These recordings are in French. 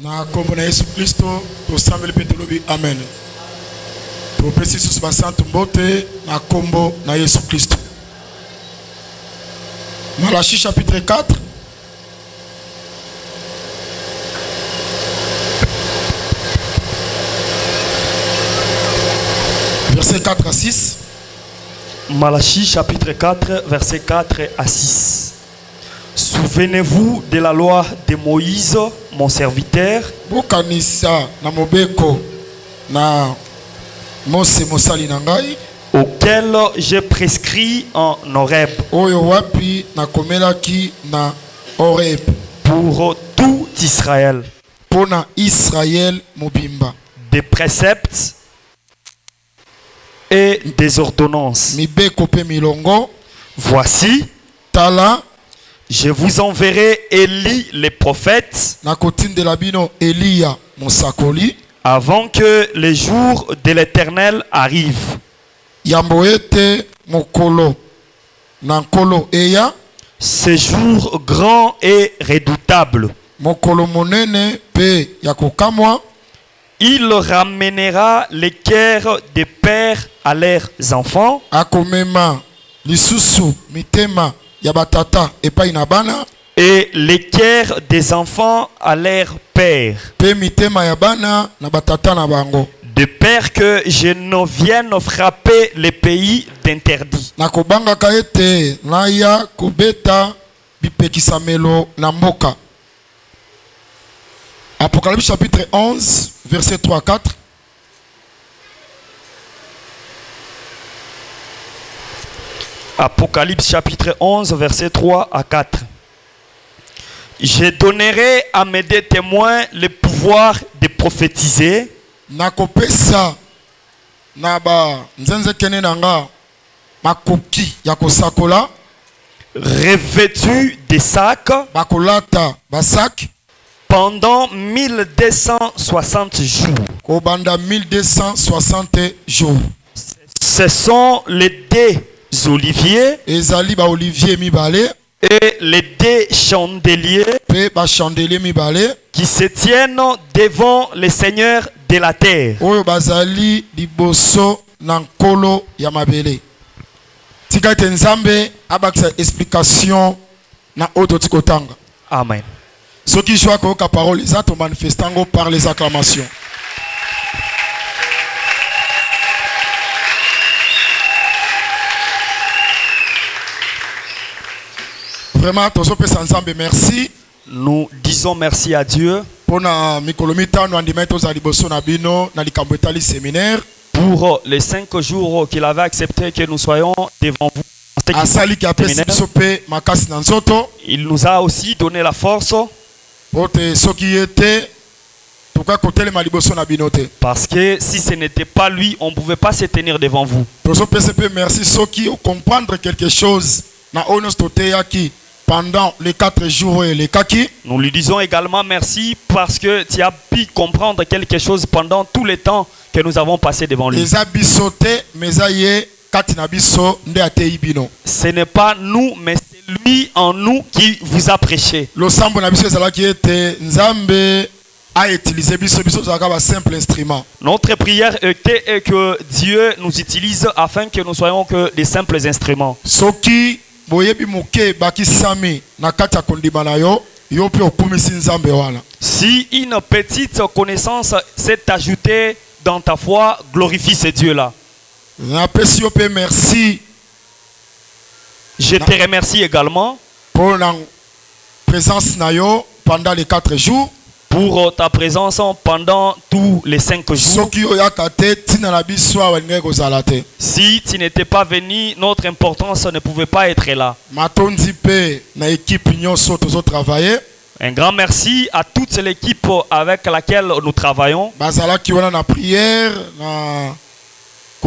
Na kombo na Yesu Kristo tosambeli pe tolobi amen. Topesi susu basantu mbote na kombo na Yesu Kristo. Malachie chapitre 4. Verset 4 à 6. Malachie chapitre 4 verset 4 à 6. Souvenez-vous de la loi de Moïse, mon serviteur, Bukanisa na mobeko na Mose mosali na ngai, auquel j'ai prescrit en Horeb, oyo wapi na komelaki na Horeb, pour tout Israël, pona Israël mobimba, des préceptes et des ordonnances. mibeko pe milongo. Voici, Tala je vous enverrai Élie les prophètes na kotindela bino Elia mosakoli, avant que les jours de l'Éternel arrivent. yambo ete mokolo na nkolo eya, Ce jour grand et redoutable. mokolo monene pe ya kokamwa. Il ramènera les cœurs des pères à leurs enfants Akomema lisusu mitema ya batata epai na bana, et les cœurs des enfants à leurs pères, pe mitema ya bana na batata na bango, de peur que je ne vienne frapper les pays d'interdit. na kobangaka ete naya kobeta bipekisamelo na mboka. Apocalypse chapitre 11 verset 3 à 4. Apocalypse chapitre 11 verset 3 à 4. Je donnerai à mes deux témoins le pouvoir de prophétiser Nakopesa na ba nzenze kene nanga makoki ya kosakola, revêtus de sacs bakolata basak pendant 1260 jours. kobanda 1260 jours. Ce sont les deux oliviers Ezali ba olivier mibale et les deux chandeliers pe ba chandelier mibale qui se tiennent devant le Seigneur de la terre. oyo bazali liboso na nkolo ya mabele. Tika ete nzambe abakisa explication na oyo tikotanga. Amen. Soki joa koyoka parole eza to manifestango par les acclamations. Vraiment tozopesa nzambe merci Nous disons merci à Dieu pona mikolo mitano andima toza liboso na bino na likambo etali séminaire. pour les 5 jours qu'il avait accepté que nous soyons devant vous. Asali ki apesi biso pe makasi na nzoto. Il nous a aussi donné la force Pote soki ete tuka kotelema liboso na bino te. parce que si ce n'était pas lui, on ne pouvait pas se tenir devant vous. Tozopesa pe merci soki o comprendre quelque chose na onos toteyaki pendant les 4 jours et les kaki. Nous lui disons également merci parce que tu as pu comprendre quelque chose pendant tout le temps que nous avons passé devant lui. Eza biso te meza ye kati na biso nde atei bino. Ce n'est pas nous, mais c'est lui en nous qui vous a prêché. Losambo na biso ezalaki ete nzambe a utilisé biso zaka ba simple instrument. Notre prière était que Dieu nous utilise afin que nous soyons que des simples instruments. Soki boyebi moke bakisami na kati ya kondima na yo, yo pe okumisi nzambe wana. Si une petite connaissance s'est ajoutée dans ta foi, glorifie ce Dieu-là. Na pesi yo pe merci Je te remercie également pour la présence na yo pendant les 4 jours. pour ta présence pendant tous les 5 jours. Soki oyaka te tina na biso awa ndenge kozala te. Si tu n'étais pas venu, notre importance ne pouvait pas être là. Matondi pe na équipe nyonso tozo travailler. Un grand merci à toute l'équipe avec laquelle nous travaillons. Bazala ki wana na prière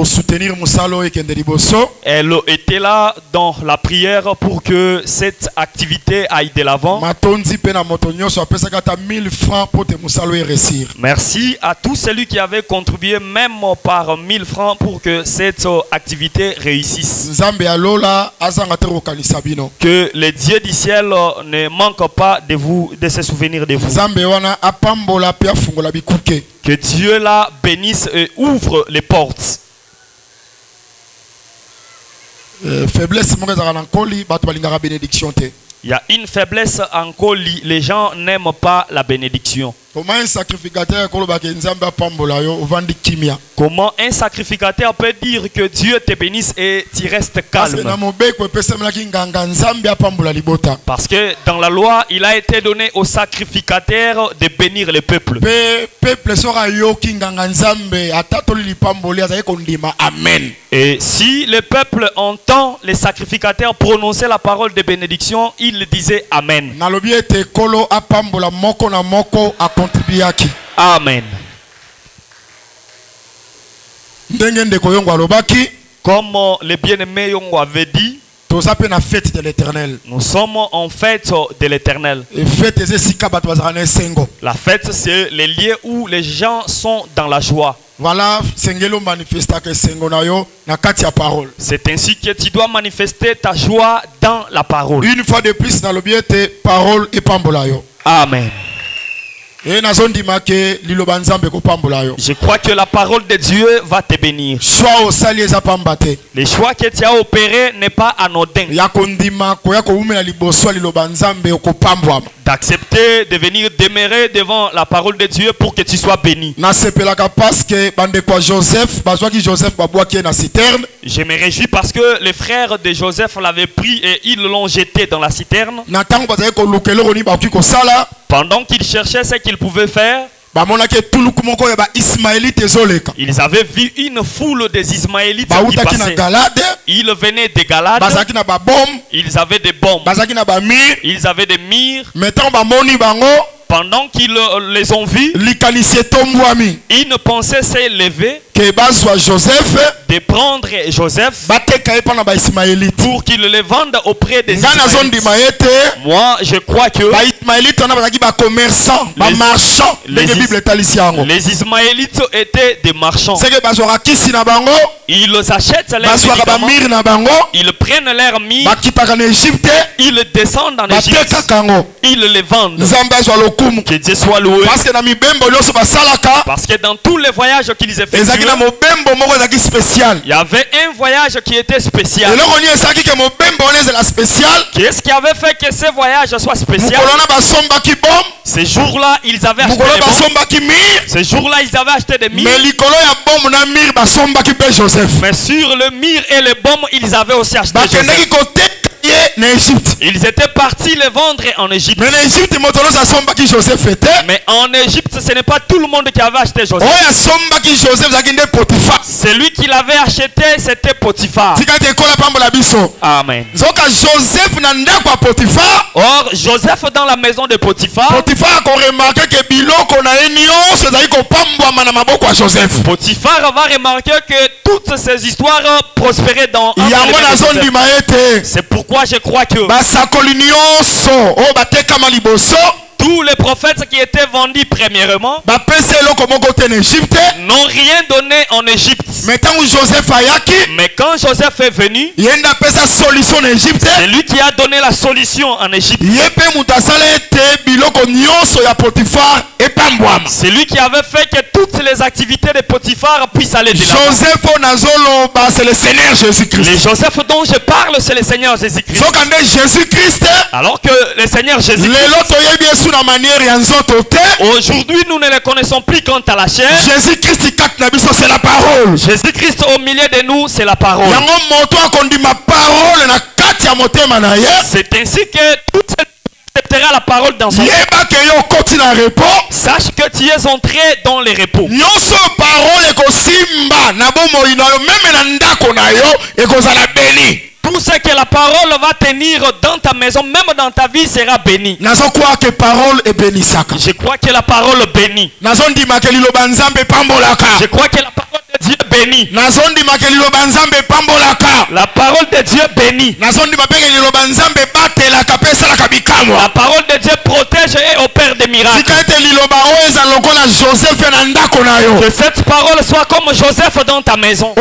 soutenir Musalo et Kendeliboso. Elle était là dans la prière pour que cette activité aille de l'avant. Matondi pena motonyo so apesa kata 1000 francs pour te Musalo et réussir. Merci à tous celui qui avait contribué même par 1000 francs pour que cette activité réussisse. Nzambe alola azanga te kokanisa bino. Que le Dieu du ciel ne manque pas de vous, de se souvenir de vous. Nzambe wana apambola pe afungola bikuke. Que Dieu la bénisse et ouvre les portes. Faiblesse moko ezaka na nkoli bato balingaka bénédiction te. Il y a une faiblesse en colis. Les gens n'aiment pas la bénédiction. Comment un sacrificateur kolobaka nzambe apambola yo ovandi kimia? Comment un sacrificateur peut dire que Dieu te bénisse et tu restes calme? Parce que dans la loi, il a été donné au sacrificateur de bénir le peuple. Et si le peuple entend les sacrificateurs prononcer la parole de bénédiction, il disait Amen. Amen. Comme le bien-aimé Yongo avait dit, nous sommes en fête de l'Éternel. La fête, c'est les lieux où les gens sont dans la joie. Voilà, c'est ainsi que tu dois manifester ta joie dans la parole. Une fois de plus, dans le biais de parole et pambolayo. Amen. Je crois que la parole de Dieu va te bénir. Les choix que tu as opérés n'est pas anodin. D'accepter de venir demeurer devant la parole de Dieu pour que tu sois béni. Je me réjouis parce que les frères de Joseph l'avaient pris et ils l'ont jeté dans la citerne. Pendant qu'ils cherchaient ce qu'ils pouvaient faire, ils avaient vu une foule des Ismaélites qui passaient. Ils venaient de Galade. Ils avaient des bombes. Ils avaient des mires. Pendant qu'ils les ont vus, une pensée s'est levée de prendre Joseph pour qu'il le vende auprès des Ismaélites. Moi, je crois que les Ismaélites étaient des marchands. Ils achètent leurs médicaments, ils prennent leurs mires, ils descendent en Égypte, ils les vendent. Que Dieu soit loué. Parce que dans tous les voyages qu'ils effectuaient, il y avait un voyage qui était spécial. Qu'est-ce qui avait fait que ce voyage soit spécial? Ces jours-là, ils avaient acheté des bombes. Ces jours-là, ils avaient acheté des mires. Mais sur le mire et les bombes, ils avaient aussi acheté Joseph. Ils étaient partis les vendre en Égypte. Mais en Égypte, ce n'est pas tout le monde qui avait acheté Joseph. Celui qui l'avait acheté, c'était Potiphar. Amen. Or, Joseph dans la maison de Potiphar, Potiphar va remarquer que toutes ces histoires prospéraient dans C'est pourquoi je crois que tous les prophètes qui étaient vendus premièrement n'ont rien donné en Égypte. Mais quand Joseph est venu, c'est lui qui a donné la solution en Égypte. C'est lui qui avait fait que toutes les activités de Potiphar puissent aller de l'avant. C'est le Seigneur Jésus-Christ. Le Joseph dont je parle, c'est le Seigneur Jésus-Christ. Alors que le Seigneur Jésus-Christ, aujourd'hui, nous ne le connaissons plus quant à la chair. Jésus-Christ, c'est la parole. Jésus-Christ au milieu de nous, c'est la parole. C'est ainsi que tout acceptera la parole dans son cœur. Sache que tu es entré dans les repos. Tout ce que la parole va tenir dans ta maison, même dans ta vie, sera béni. Je crois que parole est bénissaka. Je crois que la parole bénit. Je crois que la parole de Dieu bénit. La parole de Dieu bénit. La parole de Dieu protège et opère des miracles. Que cette parole soit comme Joseph dans ta maison.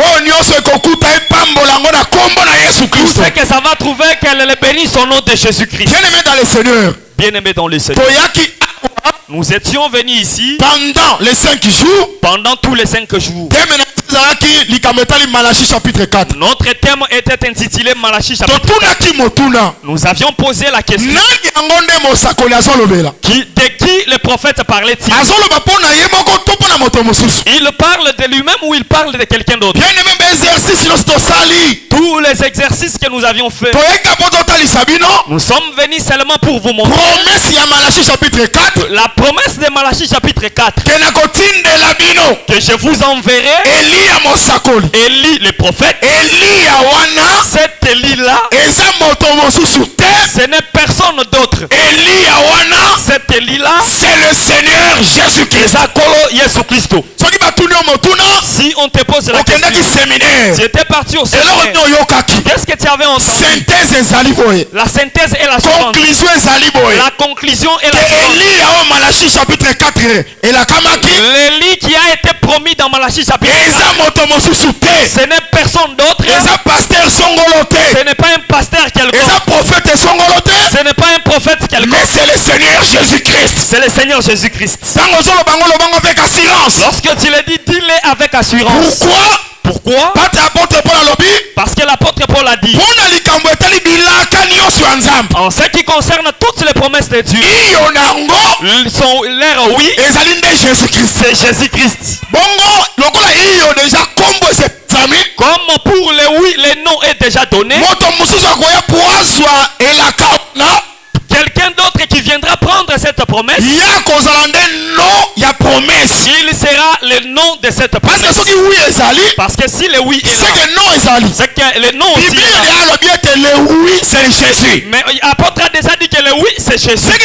Tout ce que ça va trouver, qu'elle le bénisse au nom de Jésus-Christ. Bien-aimé dans le Seigneur. Bien-aimé dans le Seigneur. Nous étions venus ici pendant les 5 jours. Pendant tous les 5 jours. Notre thème était intitulé Malachie chapitre 4. Nous avions posé la question. De qui le prophète parlait-il? Il parle de lui-même ou il parle de quelqu'un d'autre? Tous les exercices que nous avions fait, nous sommes venus seulement pour vous montrer la promesse de Malachie chapitre 4, que je vous enverrai Élie le prophète. Cet Élie-là, ce n'est personne d'autre. Cet Élie-là, c'est le Seigneur Jésus-Christ. Si on te pose la question, tu étais parti au séminaire, qu'est-ce que tu avais entendu? La synthèse est la suivante. La conclusion est la suivante. L'élie qui a été promis dans Malachie chapitre 4, ce n'est personne d'autre. Ce n'est pas un pasteur quelconque. Ce n'est pas un prophète quelconque. Mais c'est le Seigneur Jésus-Christ. C'est le Seigneur Jésus-Christ. Lorsque tu le dis, dis-le avec assurance. Pourquoi? Parce que l'apôtre Paul a dit, en ce qui concerne toutes les promesses de Dieu, l'air oui, c'est Jésus-Christ. Comme pour les oui, le nom est déjà donné. Quelqu'un d'autre qui viendra prendre cette promesse, il sera le nom de cette promesse. Parce que si le oui est là, c'est que le nom aussi est là. C'est Jésus. Mais l'apôtre a déjà dit que le oui c'est Jésus.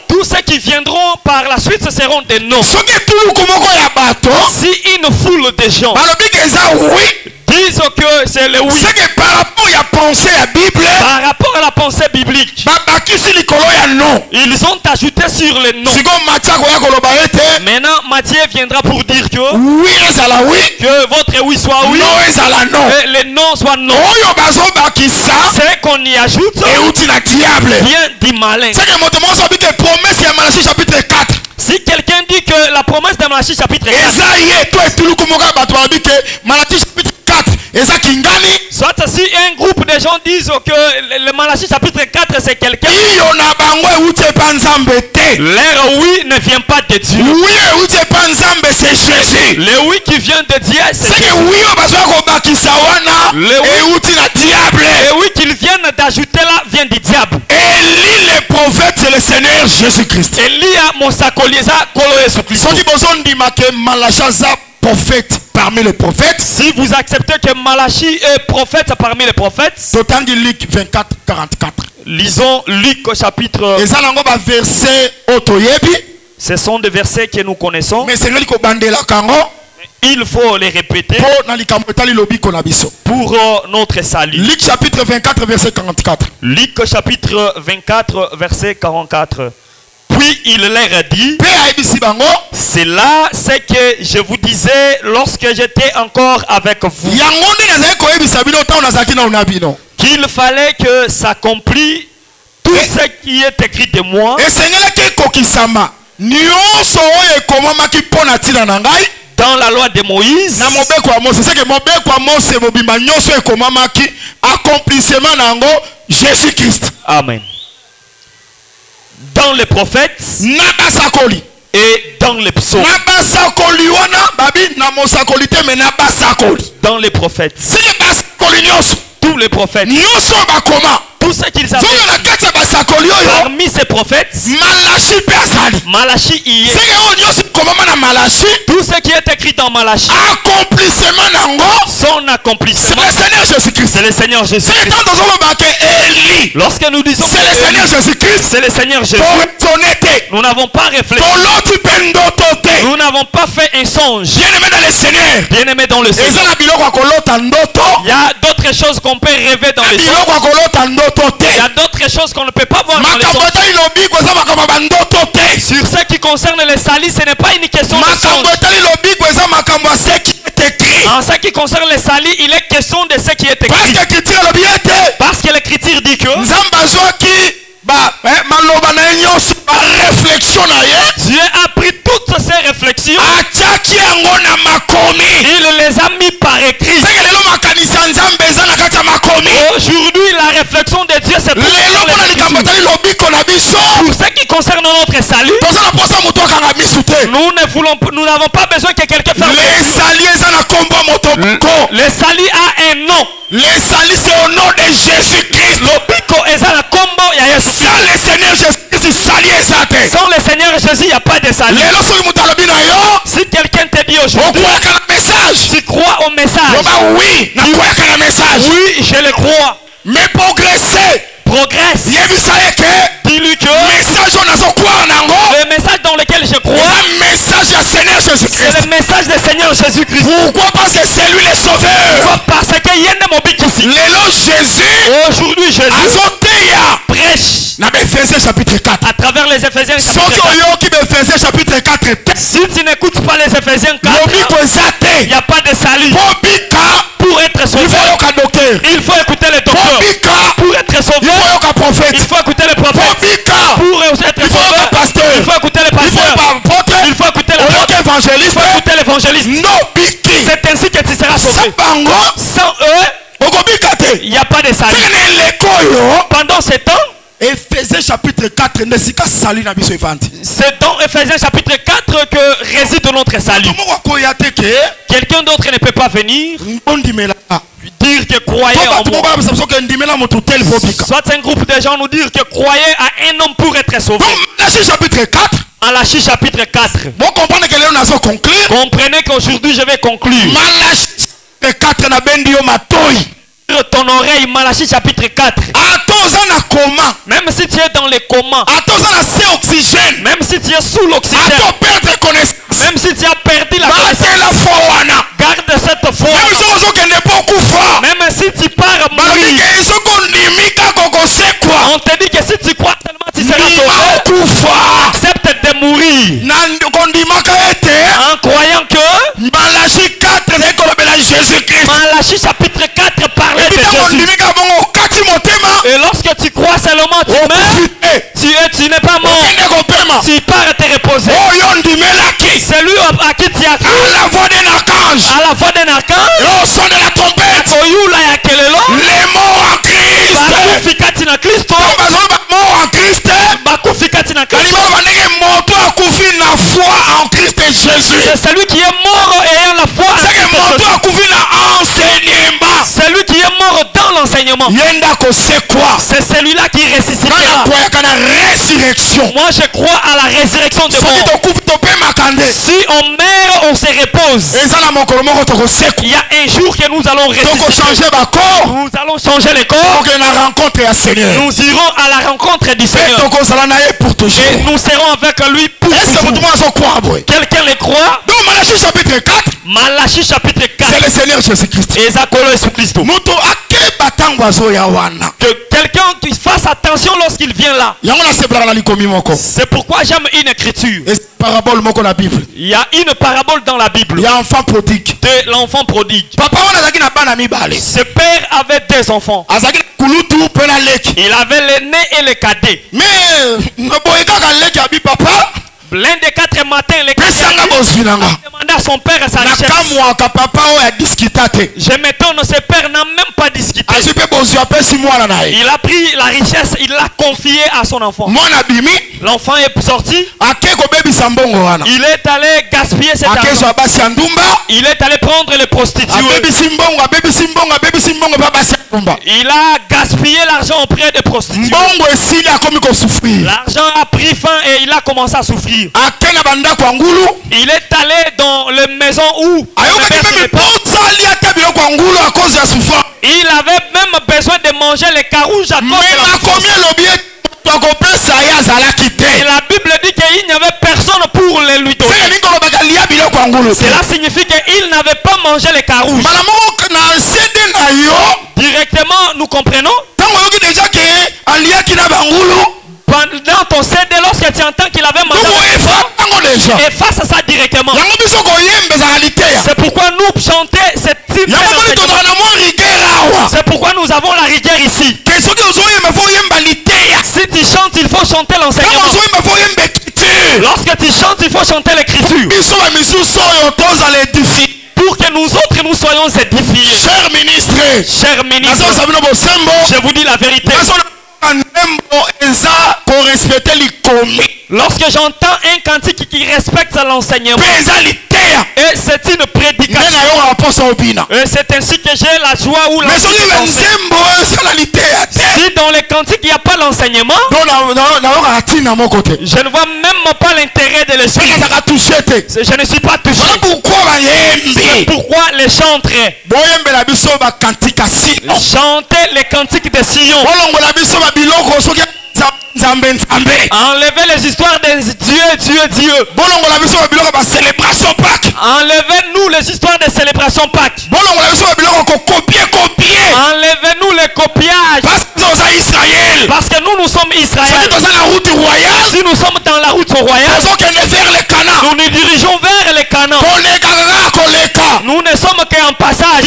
Tous ceux qui viendront par la suite seront des noms. Si une foule de gens disent que c'est le oui, par rapport à la pensée biblique, ils ont ajouté sur le nom. Maintenant Matthieu viendra pour dire que votre oui soit oui et le non soit non. C'est qu'on y ajoute vient du malin. Si quelqu'un dit que la promesse de Malachie chapitre 4, soit si un groupe de gens disent que le Malachie chapitre 4 c'est quelqu'un, l'air oui ne vient pas de Dieu. Le oui qui vient de Dieu c'est Jésus. Le oui qu'ils viennent d'ajouter là vient du diable. Élie le prophète c'est le Seigneur Jésus-Christ. Élie a mosakoliza kolo Yesu Christ. Prophète parmi les prophètes. Si vous acceptez que Malachie est prophète parmi les prophètes, Luc 24, 44. Lisons Luc au chapitre. Ce sont des versets que nous connaissons. Mais il faut les répéter pour notre salut. Luc chapitre 24, verset 44. Luc chapitre 24, verset 44. Puis il leur dit, c'est là ce que je vous disais lorsque j'étais encore avec vous, qu'il fallait que s'accomplisse tout ce qui est écrit de moi dans la loi de Moïse, Amen. Dans les prophètes et dans les psaumes. Dans les prophètes. Tous les prophètes. Tout ce qu'ils avaient parmi ces prophètes, Malachie y est. Tout ce qui est écrit dans Malachie, son accomplissement, c'est le Seigneur Jésus-Christ. C'est le Seigneur Jésus-Christ. Lorsque nous disons c'est le Seigneur Jésus-Christ, c'est le Seigneur Jésus, nous n'avons pas réfléchi. Nous n'avons pas fait un songe. Bien-aimé dans le Seigneur, bien-aimé dans le Seigneur, il y a d'autres choses qu'on peut rêver dans les songes. Il y a d'autres choses qu'on ne peut pas voir dans les songes. Sur ce qui concerne les salis, ce n'est pas une question de songe. En ce qui concerne les salis, il est question de ce qui est écrit. Parce que l'écriture dit que Dieu a pris toutes ces réflexions, il les a mis par écrit. Aujourd'hui, la réflexion de Dieu c'est pour ce qui concerne notre salut. Nous n'avons pas besoin que quelqu'un fasse. Le salut a un nom. Les salis c'est au nom de Jésus-Christ. Sans le Seigneur Jésus-Christ, sans le Seigneur Jésus, il n'y a pas de salut. Si quelqu'un te dit aujourd'hui, tu crois au message. Oui, je le crois. Mais progresse. Dis-lui que le message dans lequel je crois, c'est le message du Seigneur Jésus-Christ. Pourquoi? Parce que c'est lui le sauveur. Parce que y a des aujourd'hui Jésus prêche chapitre 4. À travers les Éphésiens chapitre 4. Si tu n'écoutes pas les Éphésiens 4, il n'y a pas de salut. Pour être sauvé, il faut écouter le docteur. Pour être sauvé, il faut écouter le prophète. Pour être sauvé, il faut écouter le pasteur. Il faut écouter le évangéliste. Il faut écouter l'évangéliste. C'est ainsi que tu seras sauvé. Sans eux, il n'y a pas de salut. Pendant ce temps, Éphésiens chapitre 4, c'est dans Éphésiens chapitre 4 que réside notre salut. Quelqu'un d'autre ne peut pas venir dire que croyez en moi. Soit un groupe de gens nous dire que croyez à un homme pour être sauvé. Malachie chapitre 4. Malachie chapitre 4. Comprenez qu'aujourd'hui je vais conclure. Malachie 4 na bendio matoi. Ton oreille, Malachie chapitre 4. Même si tu es dans les comas, même si tu es sous l'oxygène, même si tu as perdu la connaissance, garde cette foi. Même si tu pars mourir, on te dit que si tu crois tellement tu seras sauvé, accepte de mourir en croyant que Malachie 4 Malachie chapitre 4 parlait de Jésus. Et lorsque tu crois seulement, tu meurs, tu n'es pas mort. Tu pars te reposer. C'est lui à qui tu as cru. À la voix d'un archange. À la voix d'un archange. Au son de la trompette. Les morts en Christ. C'est celui qui est mort ayant la foi. C'est lui qui est mort dans l'enseignement. C'est celui-là qui ressuscitera. Moi je crois à la résurrection de mort. Si on meurt, on se repose. Il y a un jour que nous allons ressusciter. Nous allons changer les corps. Nous irons à la rencontre du Seigneur. Et nous serons avec lui pour toujours. Quelqu'un le croit? Malachie chapitre 4. Malachie chapitre 4. C'est le Seigneur Jésus-Christ. Que quelqu'un qui fasse attention lorsqu'il vient là. C'est pourquoi j'aime une écriture. Il y a une parabole dans la Bible. Il y a un enfant prodigue. De l'enfant prodigue. Ce père avait deux enfants. Il avait l'aîné et le cadet. Mais l'un des 4 matins, le cadet demanda à son père sa richesse. Je m'étonne, ce père n'a même pas discuté. Il a pris la richesse, il l'a confiée à son enfant. L'enfant est sorti. Il est allé gaspiller cet argent. Il est allé prendre les prostituées. Il a gaspillé l'argent auprès des prostituées. L'argent a pris fin et il a commencé à souffrir. Il est allé dans les maisons où il avait même besoin de manger les carouges à cause de et la Bible dit qu'il n'y avait personne pour les lui donner. Cela signifie qu'il n'avait pas mangé les carouges. Directement, nous comprenons. Dans ton CD, lorsque tu entends qu'il avait mangé, efface ça directement. C'est pourquoi nous chanter cette type. C'est pourquoi nous avons la rigueur ici. Si tu chantes, il faut chanter l'enseignement. Lorsque tu chantes, il faut chanter l'écriture. Pour que nous autres nous soyons édifiés. Cher ministre, je vous dis la vérité. Lorsque j'entends un cantique qui respecte l'enseignement, et c'est une prédication, et c'est ainsi que j'ai la joie ou l'enseignement. Si dans les cantiques il n'y a pas l'enseignement, je ne vois même pas l'intérêt de l'esprit. Je ne suis pas touché. C'est pourquoi les chantres chanter les cantiques de Sion. Enlevez les histoires de Dieu. Enlevez-nous les histoires de célébration Pâques. Enlevez-nous les copiages. Parce que nous sommes Israël. Si nous sommes dans la route royale, nous nous dirigeons vers les Canaan. Nous ne sommes qu'en passage.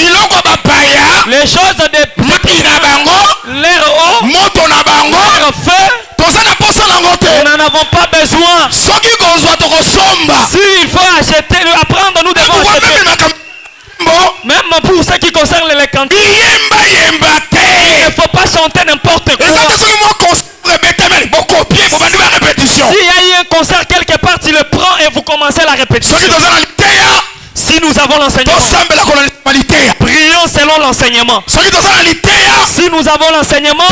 Les choses de l'air haut, l'air feu, nous n'en avons pas besoin. Si il faut acheter, apprendre, nous devons acheter. Même pour ce qui concerne les cantiques, il ne faut pas chanter n'importe quoi. S'il y a eu un concert quelque part, tu le prends et vous commencez la répétition. Si nous avons l'enseignement, prions selon l'enseignement. Si nous avons l'enseignement,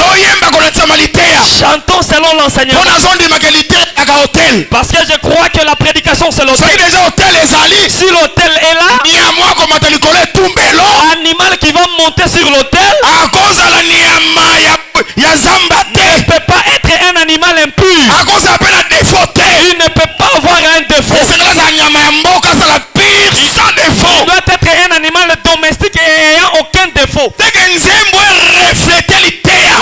chantons selon l'enseignement. Parce que je crois que la prédication c'est l'autel. Si l'autel est là, l'animal qui va monter sur l'autel ne peut pas être un animal impur. Il ne peut pas avoir un défaut. Il doit être un animal domestique et ayant aucun défaut.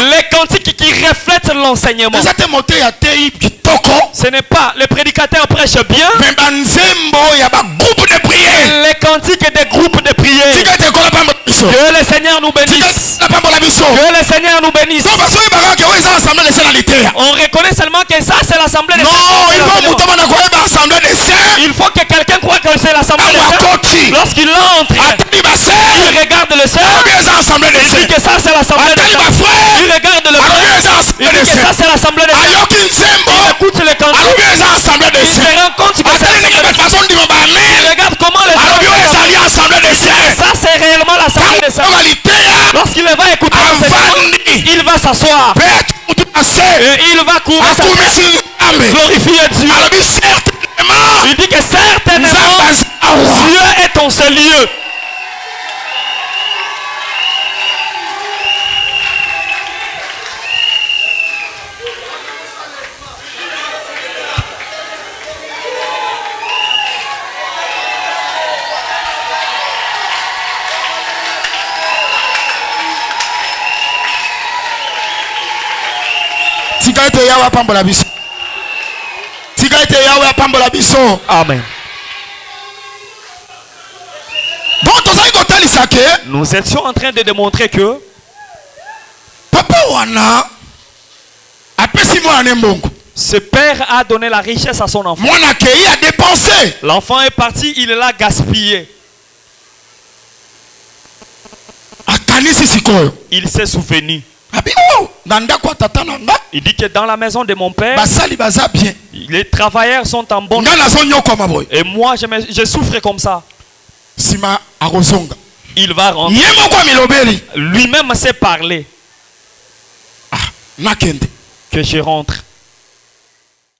Les cantiques qui reflètent l'enseignement. Ce n'est pas le prédicateur prêche bien. Les cantiques des groupes de prière. Que le Seigneur nous bénisse. Que le Seigneur nous bénisse. On reconnaît seulement que ça c'est l'assemblée des saints. Il faut que quelqu'un croit que c'est l'assemblée des saints. Lorsqu'il entre, il regarde le sœur. Il dit que ça c'est l'assemblée des saints. Il regarde le frère. Il dit que ça c'est l'assemblée des saints. Il écoute le cantique. Il se rend compte que c'est l'assemblée des saints. Il regarde comment les saints. Ça c'est réellement l'assemblée des saints. Lorsqu'il va écouter l'enseignement, il va s'asseoir. Et il va courir sa tête. Glorifier Dieu. Il dit que certainement Dieu est ton seul lieu. Amen. Nous étions en train de démontrer que Ce père a donné la richesse à son enfant. L'enfant est parti, il l'a gaspillé. Il s'est souvenu. Il dit que dans la maison de mon père, les travailleurs sont en bonne santé. Et moi, je souffre comme ça. Il va rentrer. Lui-même s'est parlé. Que je rentre.